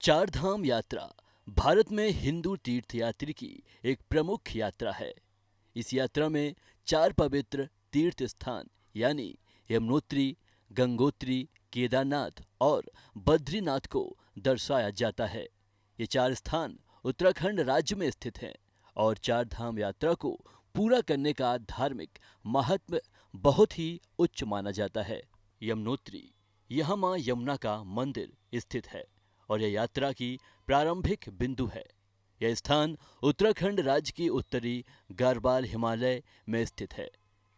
चार धाम यात्रा भारत में हिंदू तीर्थयात्री की एक प्रमुख यात्रा है। इस यात्रा में चार पवित्र तीर्थ स्थान यानी यमुनोत्री, गंगोत्री, केदारनाथ और बद्रीनाथ को दर्शाया जाता है। ये चार स्थान उत्तराखंड राज्य में स्थित हैं और चार धाम यात्रा को पूरा करने का धार्मिक महत्व बहुत ही उच्च माना जाता है। यमुनोत्री, यहाँ माँ यमुना का मंदिर स्थित है और यह यात्रा की प्रारंभिक बिंदु है। यह स्थान उत्तराखंड राज्य की उत्तरी गारवाल हिमालय में स्थित है।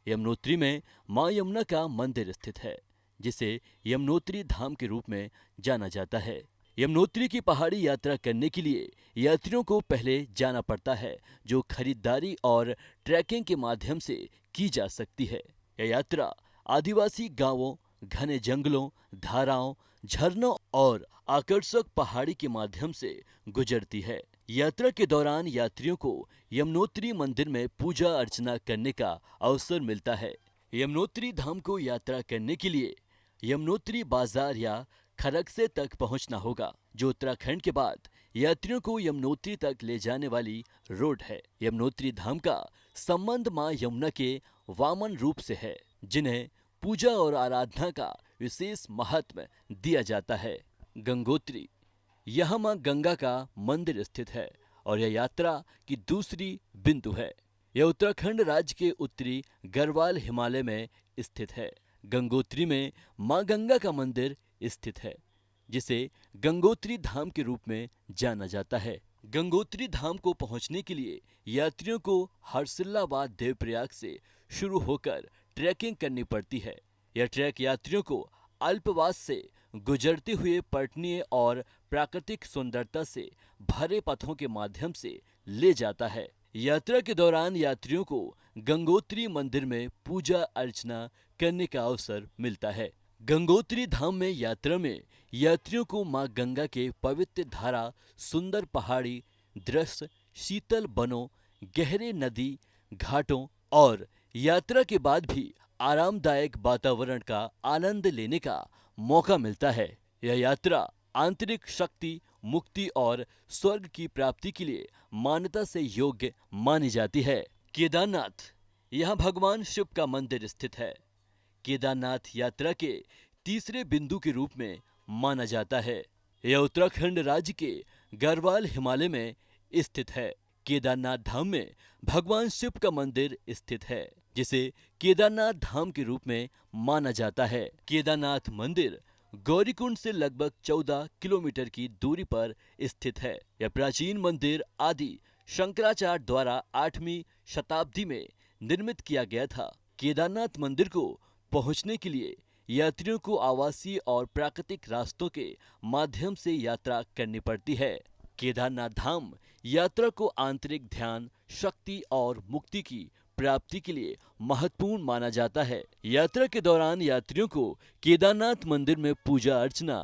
यमुनोत्री में मां यमुना का मंदिर स्थित है, जिसे यमुनोत्री धाम के रूप में जाना जाता है। यमुनोत्री की पहाड़ी यात्रा करने के लिए यात्रियों को पहले जाना पड़ता है, जो खरीदारी और ट्रैकिंग के माध्यम से की जा सकती है। यह यात्रा आदिवासी गांवों, घने जंगलों, धाराओं, झरनों और आकर्षक पहाड़ी के माध्यम से गुजरती है। यात्रा के दौरान यात्रियों को यमुनोत्री मंदिर में पूजा अर्चना करने का अवसर मिलता है। यमुनोत्री धाम को यात्रा करने के लिए यमुनोत्री बाजार या खरगसे तक पहुंचना होगा, जो उत्तराखंड के बाद यात्रियों को यमुनोत्री तक ले जाने वाली रोड है। यमुनोत्री धाम का संबंध मां यमुना के वामन रूप से है, जिन्हें पूजा और आराधना का विशेष महत्व दिया जाता है। गंगोत्री, यहाँ मां गंगा का मंदिर स्थित है और यह यात्रा की दूसरी बिंदु है। यह उत्तराखंड राज्य के उत्तरी गढ़वाल हिमालय में स्थित है। गंगोत्री में मां गंगा का मंदिर स्थित है, जिसे गंगोत्री धाम के रूप में जाना जाता है। गंगोत्री धाम को पहुंचने के लिए यात्रियों को हरसिल्लाबाद देवप्रयाग से शुरू होकर ट्रैकिंग करनी पड़ती है। यह ट्रैक यात्रियों को अल्पवास से गुजरते हुए पर्वतीय और प्राकृतिक सुंदरता से भरे पथों के माध्यम से ले जाता है। यात्रा के दौरान यात्रियों को गंगोत्री मंदिर में पूजा अर्चना करने का अवसर मिलता है। गंगोत्री धाम में यात्रा में यात्रियों को मां गंगा के पवित्र धारा, सुंदर पहाड़ी दृश्य, शीतल वनों, गहरे नदी घाटों और यात्रा के बाद भी आरामदायक वातावरण का आनंद लेने का मौका मिलता है। यह यात्रा आंतरिक शक्ति, मुक्ति और स्वर्ग की प्राप्ति के लिए मान्यता से योग्य मानी जाती है। केदारनाथ, यहाँ भगवान शिव का मंदिर स्थित है। केदारनाथ यात्रा के तीसरे बिंदु के रूप में माना जाता है। यह उत्तराखंड राज्य के गढ़वाल हिमालय में स्थित है। केदारनाथ धाम में भगवान शिव का मंदिर स्थित है, जिसे केदारनाथ धाम के रूप में माना जाता है। केदारनाथ मंदिर गौरीकुंड से लगभग 14 किलोमीटर की दूरी पर स्थित है। यह प्राचीन मंदिर आदि शंकराचार्य द्वारा 8वीं शताब्दी में निर्मित किया गया था। केदारनाथ मंदिर को पहुंचने के लिए यात्रियों को आवासीय और प्राकृतिक रास्तों के माध्यम से यात्रा करनी पड़ती है। केदारनाथ धाम यात्रा को आंतरिक ध्यान, शक्ति और मुक्ति की प्राप्ति के लिए महत्वपूर्ण माना जाता है। यात्रा के दौरान यात्रियों को केदारनाथ मंदिर में पूजा अर्चना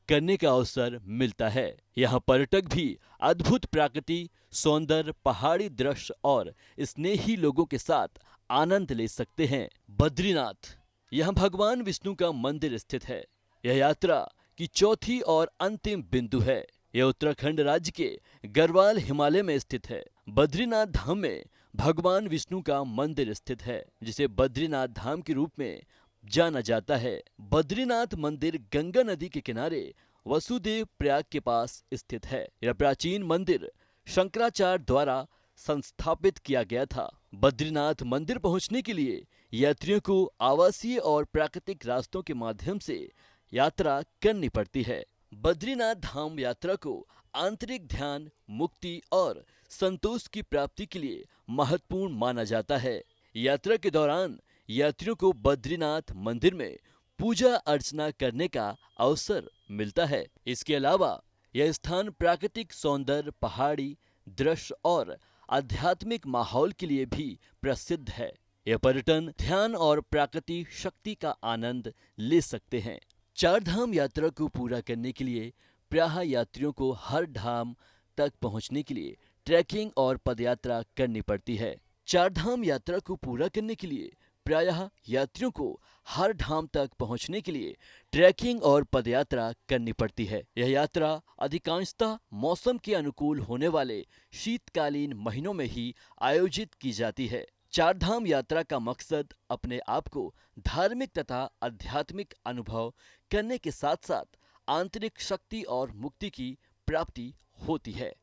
करने का अवसर मिलता है। यहाँ पर्यटक भी अद्भुत प्राकृतिक सौंदर्य, पहाड़ी दृश्य और स्नेही लोगों के साथ आनंद ले सकते हैं। बद्रीनाथ, यहाँ भगवान विष्णु का मंदिर स्थित है। यह यात्रा की चौथी और अंतिम बिंदु है। यह उत्तराखंड राज्य के गढ़वाल हिमालय में स्थित है। बद्रीनाथ धाम में भगवान विष्णु का मंदिर स्थित है, जिसे बद्रीनाथ धाम के रूप में जाना जाता है। बद्रीनाथ मंदिर गंगा नदी के किनारे वसुदेव प्रयाग के पास स्थित है। यह प्राचीन मंदिर शंकराचार्य द्वारा संस्थापित किया गया था। बद्रीनाथ मंदिर पहुंचने के लिए यात्रियों को आवासीय और प्राकृतिक रास्तों के माध्यम से यात्रा करनी पड़ती है। बद्रीनाथ धाम यात्रा को आंतरिक ध्यान, मुक्ति और संतोष की प्राप्ति के लिए महत्वपूर्ण माना जाता है। यात्रा के दौरान यात्रियों को बद्रीनाथ मंदिर में पूजा अर्चना करने का अवसर मिलता है। इसके अलावा यह स्थान प्राकृतिक सौंदर्य, पहाड़ी दृश्य और आध्यात्मिक माहौल के लिए भी प्रसिद्ध है। यह पर्यटन, ध्यान और प्राकृतिक शक्ति का आनंद ले सकते हैं। चार धाम यात्रा को पूरा करने के लिए प्रायः यात्रियों को हर धाम तक पहुंचने के लिए ट्रैकिंग और पदयात्रा करनी पड़ती है। चार धाम यात्रा को पूरा करने के लिए प्रायः यात्रियों को हर धाम तक पहुंचने के लिए ट्रैकिंग और पदयात्रा करनी पड़ती है। यह यात्रा अधिकांशतः मौसम के अनुकूल होने वाले शीतकालीन महीनों में ही आयोजित की जाती है। चारधाम यात्रा का मकसद अपने आप को धार्मिक तथा आध्यात्मिक अनुभव करने के साथ साथ आंतरिक शक्ति और मुक्ति की प्राप्ति होती है।